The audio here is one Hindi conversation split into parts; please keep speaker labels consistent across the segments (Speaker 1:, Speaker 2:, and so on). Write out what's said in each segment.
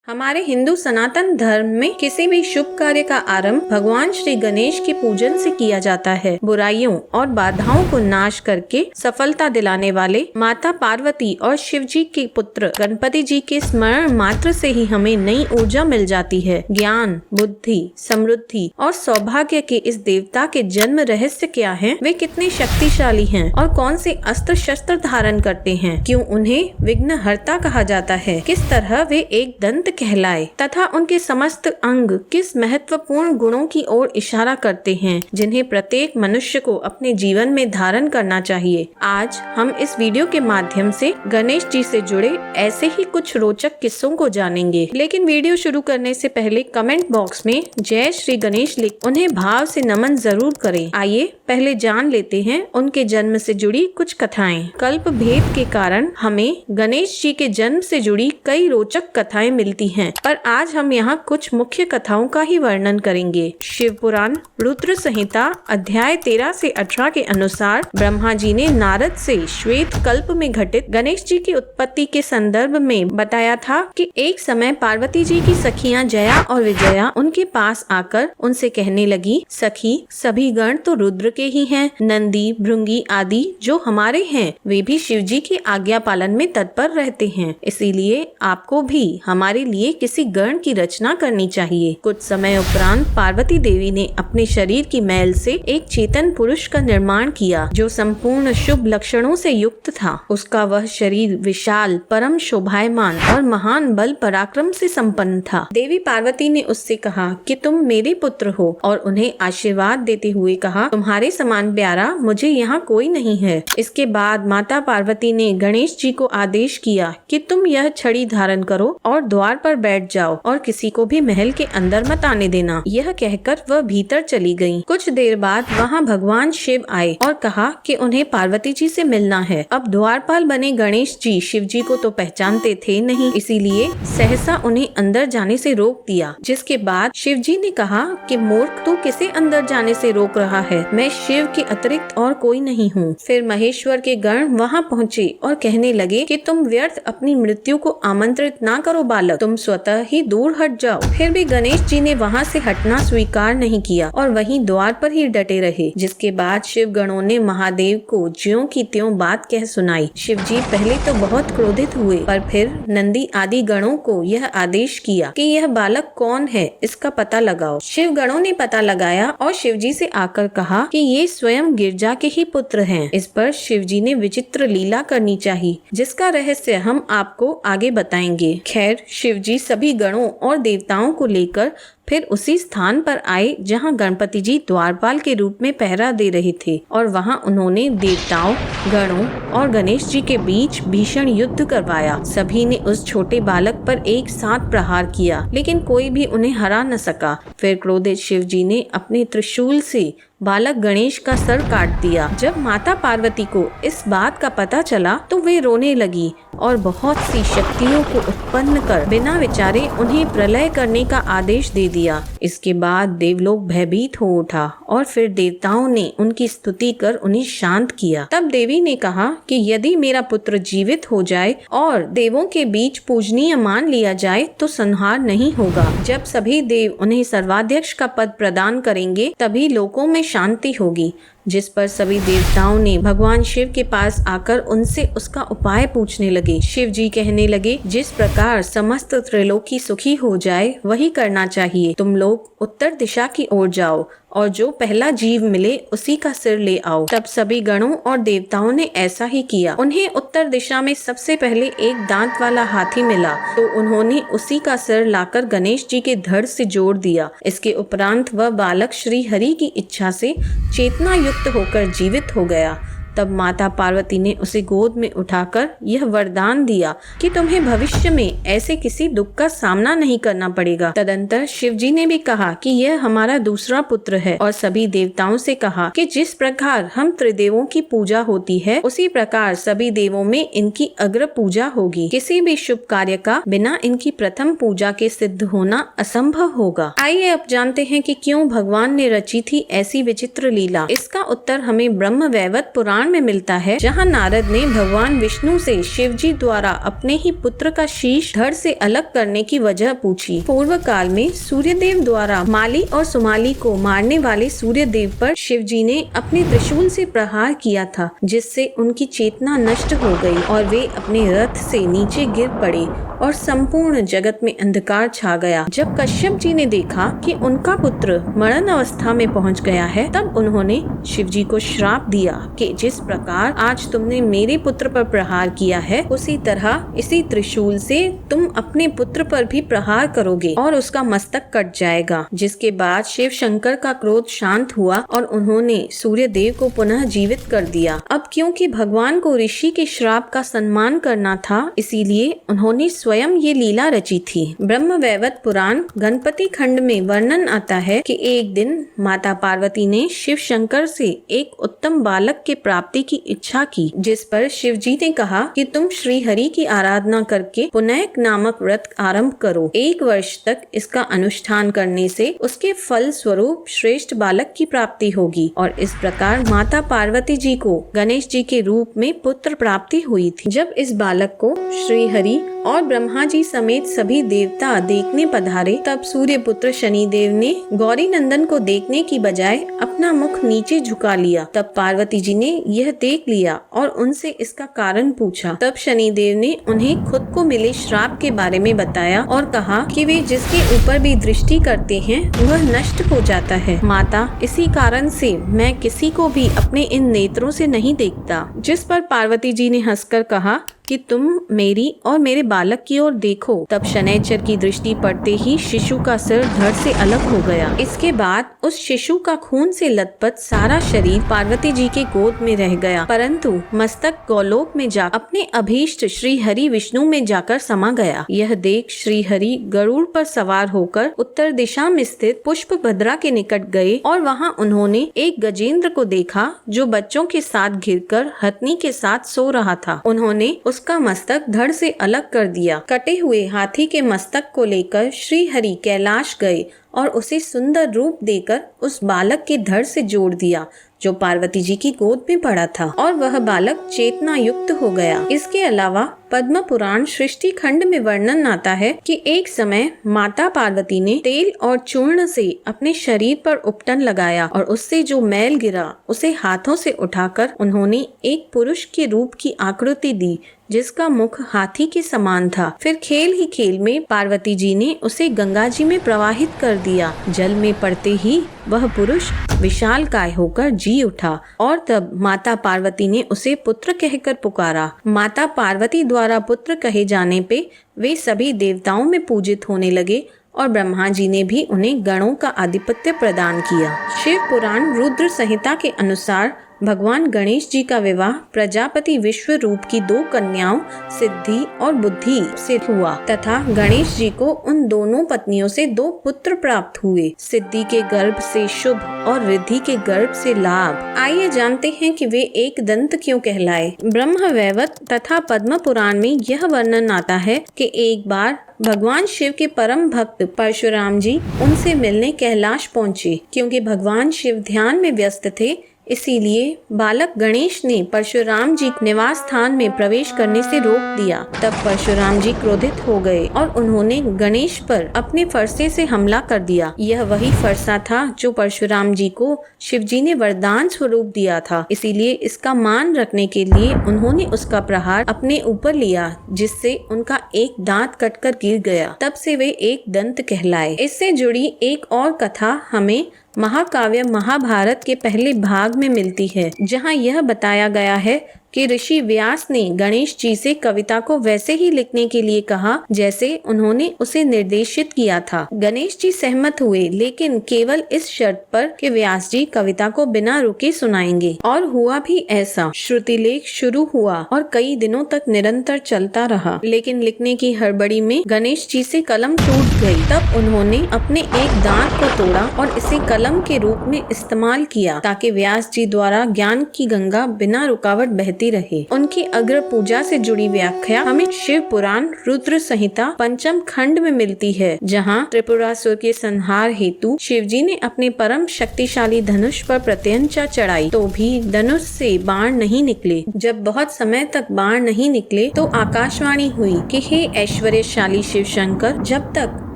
Speaker 1: हमारे हिंदू सनातन धर्म में किसी भी शुभ कार्य का आरंभ भगवान श्री गणेश के पूजन से किया जाता है। बुराइयों और बाधाओं को नाश करके सफलता दिलाने वाले माता पार्वती और शिव जी के पुत्र गणपति जी के स्मरण मात्र से ही हमें नई ऊर्जा मिल जाती है। ज्ञान, बुद्धि, समृद्धि और सौभाग्य के इस देवता के जन्म रहस्य क्या है, वे कितने शक्तिशाली हैं और कौन से अस्त्र शस्त्र धारण करते हैं, क्यों उन्हें विघ्नहर्ता कहा जाता है, किस तरह वे एक दंत कहलाए तथा उनके समस्त अंग किस महत्वपूर्ण गुणों की ओर इशारा करते हैं जिन्हें प्रत्येक मनुष्य को अपने जीवन में धारण करना चाहिए। आज हम इस वीडियो के माध्यम से गणेश जी से जुड़े ऐसे ही कुछ रोचक किस्सों को जानेंगे। लेकिन वीडियो शुरू करने से पहले कमेंट बॉक्स में जय श्री गणेश लिख उन्हें भाव से नमन जरूर करें। आइए पहले जान लेते हैं उनके जन्म से जुड़ी कुछ कथाएं। कल्प भेद के कारण हमें गणेश जी के जन्म से जुड़ी कई रोचक कथाएं मिलती हैं, पर आज हम यहाँ कुछ मुख्य कथाओं का ही वर्णन करेंगे। शिव पुराण रुद्र संहिता अध्याय 13 से 18 के अनुसार ब्रह्मा जी ने नारद से श्वेत कल्प में घटित गणेश जी की उत्पत्ति के संदर्भ में बताया था कि एक समय पार्वती जी की सखियां जया और विजया उनके पास आकर उनसे कहने लगी, सखी सभी गण तो रुद्र के ही हैं, नंदी भृंगी आदि जो हमारे हैं वे भी शिव जी की आज्ञा पालन में तत्पर रहते हैं, इसीलिए आपको भी हमारे लिए किसी गण की रचना करनी चाहिए। कुछ समय उपरांत पार्वती देवी ने अपने शरीर की मैल से एक चेतन पुरुष का निर्माण किया जो संपूर्ण शुभ लक्षणों से युक्त था। उसका वह शरीर विशाल, परम शोभायमान और महान बल पराक्रम से संपन्न था। देवी पार्वती ने उससे कहा कि तुम मेरे पुत्र हो और उन्हें आशीर्वाद देते हुए कहा, तुम्हारे समान प्यारा मुझे यहाँ कोई नहीं है। इसके बाद माता पार्वती ने गणेश जी को आदेश किया कि तुम यह छड़ी धारण करो और द्वार पर बैठ जाओ और किसी को भी महल के अंदर मत आने देना। यह कहकर वह भीतर चली गईं। कुछ देर बाद वहां भगवान शिव आए और कहा कि उन्हें पार्वती जी से मिलना है। अब द्वारपाल बने गणेश जी शिव जी को तो पहचानते थे नहीं, इसीलिए सहसा उन्हें अंदर जाने से रोक दिया। जिसके बाद शिव जी ने कहा कि मूर्ख, तू किसे अंदर जाने से रोक रहा है? मैं शिव के अतिरिक्त और कोई नहीं हूँ। फिर महेश्वर के गण वहाँ पहुँचे और कहने लगे कि तुम व्यर्थ अपनी मृत्यु को आमंत्रित ना करो बालक, तुम स्वतः ही दूर हट जाओ। फिर भी गणेश जी ने वहाँ से हटना स्वीकार नहीं किया और वहीं द्वार पर ही डटे रहे। जिसके बाद शिव गणों ने महादेव को ज्यों की त्यों बात कह सुनाई। शिव जी पहले तो बहुत क्रोधित हुए, पर फिर नंदी आदि गणों को यह आदेश किया कि यह बालक कौन है, इसका पता लगाओ। शिव गणों ने पता लगाया और शिव जी से आकर कहा कि ये स्वयं गिरजा के ही पुत्र हैं। इस पर शिव जी ने विचित्र लीला करनी चाहिए, जिसका रहस्य हम आपको आगे बताएंगे। खैर शिव जी सभी गणों और देवताओं को लेकर फिर उसी स्थान पर आए जहां गणपति जी द्वारपाल के रूप में पहरा दे रहे थे और वहां उन्होंने देवताओं, गणों और गणेश जी के बीच भीषण युद्ध करवाया। सभी ने उस छोटे बालक पर एक साथ प्रहार किया, लेकिन कोई भी उन्हें हरा न सका। फिर क्रोधित शिव जी ने अपने त्रिशूल से बालक गणेश का सर काट दिया। जब माता पार्वती को इस बात का पता चला तो वे रोने लगी और बहुत सी शक्तियों को उत्पन्न कर बिना विचारे उन्हें प्रलय करने का आदेश दे दिया। इसके बाद देवलोक भयभीत हो उठा और फिर देवताओं ने उनकी स्तुति कर उन्हें शांत किया। तब देवी ने कहा कि यदि मेरा पुत्र जीवित हो जाए और देवों के बीच पूजनीय मान लिया जाए तो संहार नहीं होगा। जब सभी देव उन्हें सर्वाध्यक्ष का पद प्रदान करेंगे तभी लोकों में शांति होगी। जिस पर सभी देवताओं ने भगवान शिव के पास आकर उनसे उसका उपाय पूछने लगे। शिव जी कहने लगे, जिस प्रकार समस्त त्रिलोकी सुखी हो जाए वही करना चाहिए। तुम लोग उत्तर दिशा की ओर जाओ और जो पहला जीव मिले उसी का सिर ले आओ। तब सभी गणों और देवताओं ने ऐसा ही किया। उन्हें उत्तर दिशा में सबसे पहले एक दांत वाला हाथी मिला तो उन्होंने उसी का सिर लाकर गणेश जी के धड़ से जोड़ दिया। इसके उपरांत वह बालक श्री हरि की इच्छा से चेतना युक्त होकर जीवित हो गया। तब माता पार्वती ने उसे गोद में उठाकर यह वरदान दिया कि तुम्हें भविष्य में ऐसे किसी दुख का सामना नहीं करना पड़ेगा। तदंतर शिव जी ने भी कहा कि यह हमारा दूसरा पुत्र है और सभी देवताओं से कहा कि जिस प्रकार हम त्रिदेवों की पूजा होती है उसी प्रकार सभी देवों में इनकी अग्र पूजा होगी। किसी भी शुभ कार्य का बिना इनकी प्रथम पूजा के सिद्ध होना असंभव होगा। आइए अब जानते हैं कि क्यों भगवान ने रची थी ऐसी विचित्र लीला। इसका उत्तर हमें ब्रह्म वैवर्त पुराण पुराण में मिलता है, जहाँ नारद ने भगवान विष्णु से शिव जी द्वारा अपने ही पुत्र का शीश धड़ से अलग करने की वजह पूछी। पूर्व काल में सूर्यदेव द्वारा माली और सुमाली को मारने वाले सूर्यदेव पर शिव जी ने अपने त्रिशूल से प्रहार किया था, जिससे उनकी चेतना नष्ट हो गई और वे अपने रथ से नीचे गिर पड़े और संपूर्ण जगत में अंधकार छा गया। जब कश्यप जी ने देखा कि उनका पुत्र मरण अवस्था में पहुंच गया है, तब उन्होंने शिव जी को श्राप दिया कि जिस प्रकार आज तुमने मेरे पुत्र पर प्रहार किया है, उसी तरह इसी त्रिशूल से तुम अपने पुत्र पर भी प्रहार करोगे और उसका मस्तक कट जाएगा। जिसके बाद शिव शंकर का क्रोध शांत हुआ और उन्होंने सूर्य देव को पुनः जीवित कर दिया। अब क्योंकि भगवान को ऋषि के श्राप का सम्मान करना था, इसीलिए उन्होंने स्वयं ये लीला रची थी। ब्रह्म वैवर्त पुराण गणपति खंड में वर्णन आता है कि एक दिन माता पार्वती ने शिव शंकर से एक उत्तम बालक के प्राप्ति की इच्छा की, जिस पर शिव जी ने कहा कि तुम श्री हरि की आराधना करके पुनैक नामक व्रत आरंभ करो। 1 वर्ष तक इसका अनुष्ठान करने से उसके फल स्वरूप श्रेष्ठ बालक की प्राप्ति होगी। और इस प्रकार माता पार्वती जी को गणेश जी के रूप में पुत्र प्राप्ति हुई थी। जब इस बालक को श्री हरि और ब्रह्मा जी समेत सभी देवता देखने पधारे, तब सूर्य पुत्र शनिदेव ने गौरी नंदन को देखने की बजाय अपना मुख नीचे झुका लिया। तब पार्वती जी ने यह देख लिया और उनसे इसका कारण पूछा। तब शनिदेव ने उन्हें खुद को मिले श्राप के बारे में बताया और कहा कि वे जिसके ऊपर भी दृष्टि करते हैं वह नष्ट हो जाता है। माता, इसी कारण से मैं किसी को भी अपने इन नेत्रों से नहीं देखता। जिस पर पार्वती जी ने हंसकर कहा कि तुम मेरी और मेरे बालक की ओर देखो। तब शनैचर की दृष्टि पड़ते ही शिशु का सिर धड़ से अलग हो गया। इसके बाद उस शिशु का खून से लथपथ सारा शरीर पार्वती जी के गोद में रह गया, परंतु मस्तक गौलोक में जा अपने अभीष्ट श्री हरि विष्णु में जाकर समा गया। यह देख श्री हरि गरुड़ पर सवार होकर उत्तर दिशा में स्थित पुष्प भद्रा के निकट गए और वहाँ उन्होंने एक गजेंद्र को देखा जो बच्चों के साथ घिरकर हथनी के साथ सो रहा था। उन्होंने उसका मस्तक धड़ से अलग कर दिया। कटे हुए हाथी के मस्तक को लेकर श्री हरि कैलाश गए और उसे सुंदर रूप देकर उस बालक के धड़ से जोड़ दिया जो पार्वती जी की गोद में पड़ा था, और वह बालक चेतना युक्त हो गया। इसके अलावा पद्म पुराण सृष्टि खंड में वर्णन आता है कि एक समय माता पार्वती ने तेल और चूर्ण से अपने शरीर पर उपटन लगाया और उससे जो मैल गिरा उसे हाथों से उठाकर उन्होंने एक पुरुष के रूप की आकृति दी, जिसका मुख हाथी के समान था। फिर खेल ही खेल में पार्वती जी ने उसे गंगा जी में प्रवाहित कर दिया। जल में पड़ते ही वह पुरुष विशालकाय होकर जी उठा और तब माता पार्वती ने उसे पुत्र कहकर पुकारा। माता पार्वती द्वारा पुत्र कहे जाने पे वे सभी देवताओं में पूजित होने लगे और ब्रह्मा जी ने भी उन्हें गणों का आधिपत्य प्रदान किया। शिव पुराण रुद्र संहिता के अनुसार भगवान गणेश जी का विवाह प्रजापति विश्व रूप की 2 कन्याओं सिद्धि और बुद्धि से हुआ तथा गणेश जी को उन दोनों पत्नियों से 2 पुत्र प्राप्त हुए, सिद्धि के गर्भ से शुभ और रिद्धि के गर्भ से लाभ। आइए जानते हैं कि वे एक दंत क्यों कहलाए। ब्रह्म वैवर्त तथा पद्म पुराण में यह वर्णन आता है कि एक बार भगवान शिव के परम भक्त परशुराम जी उनसे मिलने कैलाश पहुँचे। क्योंकि भगवान शिव ध्यान में व्यस्त थे, इसीलिए बालक गणेश ने परशुराम जी निवास स्थान में प्रवेश करने से रोक दिया। तब परशुराम जी क्रोधित हो गए और उन्होंने गणेश पर अपने फरसे से हमला कर दिया। यह वही फरसा था जो परशुराम जी को शिव जी ने वरदान स्वरूप दिया था, इसीलिए इसका मान रखने के लिए उन्होंने उसका प्रहार अपने ऊपर लिया, जिससे उनका एक दांत कटकर गिर गया। तब से वे एक दंत कहलाए। इससे जुड़ी एक और कथा हमें महाकाव्य महाभारत के पहले भाग में मिलती है, जहाँ यह बताया गया है कि ऋषि व्यास ने गणेश जी से कविता को वैसे ही लिखने के लिए कहा जैसे उन्होंने उसे निर्देशित किया था। गणेश जी सहमत हुए, लेकिन केवल इस शर्त पर कि व्यास जी कविता को बिना रुके सुनाएंगे। और हुआ भी ऐसा। श्रुतिलेख शुरू हुआ और कई दिनों तक निरंतर चलता रहा, लेकिन लिखने की हड़बड़ी में गणेश जी से कलम टूट गई। तब उन्होंने अपने एक दांत को तोड़ा और इसे कलम के रूप में इस्तेमाल किया, ताकि व्यास जी द्वारा ज्ञान की गंगा बिना रुकावट बहती मिलती रहे। उनकी अग्र पूजा से जुड़ी व्याख्या हमें शिव पुराण रुद्र संहिता पंचम खंड में मिलती है, जहाँ त्रिपुरासुर के संहार हेतु शिवजी ने अपने परम शक्तिशाली धनुष पर प्रत्यंचा चढ़ाई, तो भी धनुष से बाण नहीं निकले। जब बहुत समय तक बाण नहीं निकले तो आकाशवाणी हुई कि हे ऐश्वर्यशाली शिव शंकर, जब तक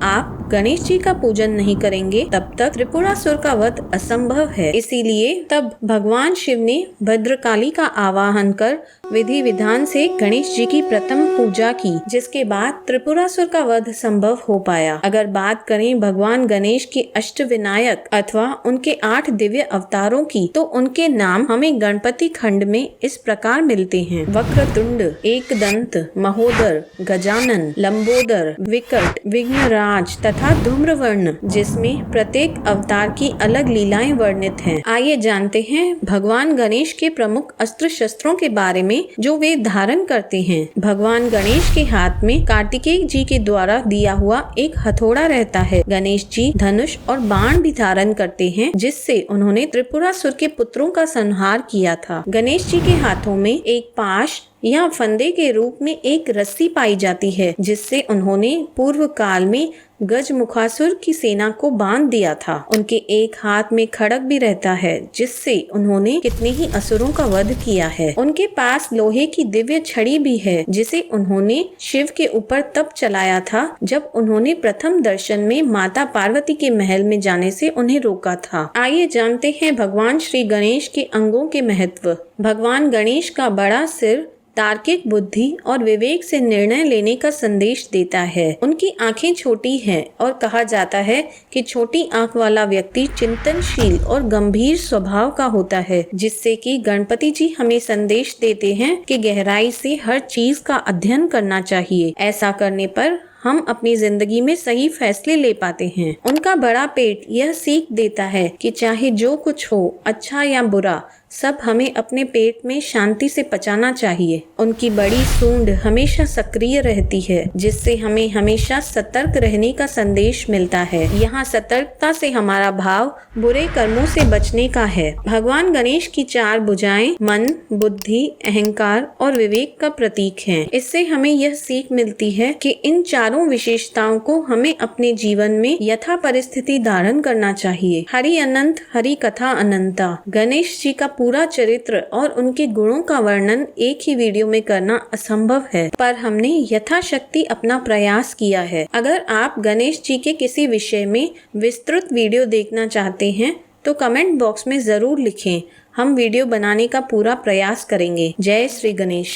Speaker 1: आप गणेश जी का पूजन नहीं करेंगे तब तक त्रिपुरासुर का वध असंभव है। इसीलिए तब भगवान शिव ने भद्रकाली का आवाहन कर विधि विधान से गणेश जी की प्रथम पूजा की, जिसके बाद त्रिपुरासुर का वध संभव हो पाया। अगर बात करें भगवान गणेश के अष्टविनायक अथवा उनके 8 दिव्य अवतारों की, तो उनके नाम हमें गणपति खंड में इस प्रकार मिलते हैं: वक्रतुंड, एकदंत, महोदर, गजानन, लंबोदर, विकट, विघ्नराज तथा धूम्रवर्ण, जिसमें प्रत्येक अवतार की अलग लीलाएं वर्णित हैं। आइए जानते हैं भगवान गणेश के प्रमुख अस्त्र शस्त्रों के बारे में जो वे धारण करते हैं। भगवान गणेश के हाथ में कार्तिकेय जी के द्वारा दिया हुआ एक हथौड़ा रहता है। गणेश जी धनुष और बाण भी धारण करते हैं, जिससे उन्होंने त्रिपुरासुर के पुत्रों का संहार किया था। गणेश जी के हाथों में एक पाश या फंदे के रूप में एक रस्सी पाई जाती है, जिससे उन्होंने पूर्व काल में गजमुखासुर की सेना को बांध दिया था। उनके एक हाथ में खड्ग भी रहता है, जिससे उन्होंने कितने ही असुरों का वध किया है। उनके पास लोहे की दिव्य छड़ी भी है, जिसे उन्होंने शिव के ऊपर तब चलाया था जब उन्होंने प्रथम दर्शन में माता पार्वती के महल में जाने से उन्हें रोका था। आइए जानते हैं भगवान श्री गणेश के अंगों के महत्व। भगवान गणेश का बड़ा सिर तार्किक बुद्धि और विवेक से निर्णय लेने का संदेश देता है। उनकी आंखें छोटी हैं और कहा जाता है कि छोटी आंख वाला व्यक्ति चिंतनशील और गंभीर स्वभाव का होता है, जिससे कि गणपति जी हमें संदेश देते हैं कि गहराई से हर चीज का अध्ययन करना चाहिए। ऐसा करने पर हम अपनी जिंदगी में सही फैसले ले पाते हैं। उनका बड़ा पेट यह सीख देता है कि चाहे जो कुछ हो, अच्छा या बुरा, सब हमें अपने पेट में शांति से पचाना चाहिए। उनकी बड़ी सूंड हमेशा सक्रिय रहती है, जिससे हमें हमेशा सतर्क रहने का संदेश मिलता है। यहाँ सतर्कता से हमारा भाव बुरे कर्मों से बचने का है। भगवान गणेश की 4 भुजाएं मन, बुद्धि, अहंकार और विवेक का प्रतीक हैं। इससे हमें यह सीख मिलती है कि इन चारों विशेषताओं को हमें अपने जीवन में यथा परिस्थिति धारण करना चाहिए। हरि अनंत, हरि कथा अनंता। गणेश जी का पूरा चरित्र और उनके गुणों का वर्णन एक ही वीडियो में करना असंभव है, पर हमने यथाशक्ति अपना प्रयास किया है। अगर आप गणेश जी के किसी विषय में विस्तृत वीडियो देखना चाहते हैं तो कमेंट बॉक्स में जरूर लिखें। हम वीडियो बनाने का पूरा प्रयास करेंगे। जय श्री गणेश।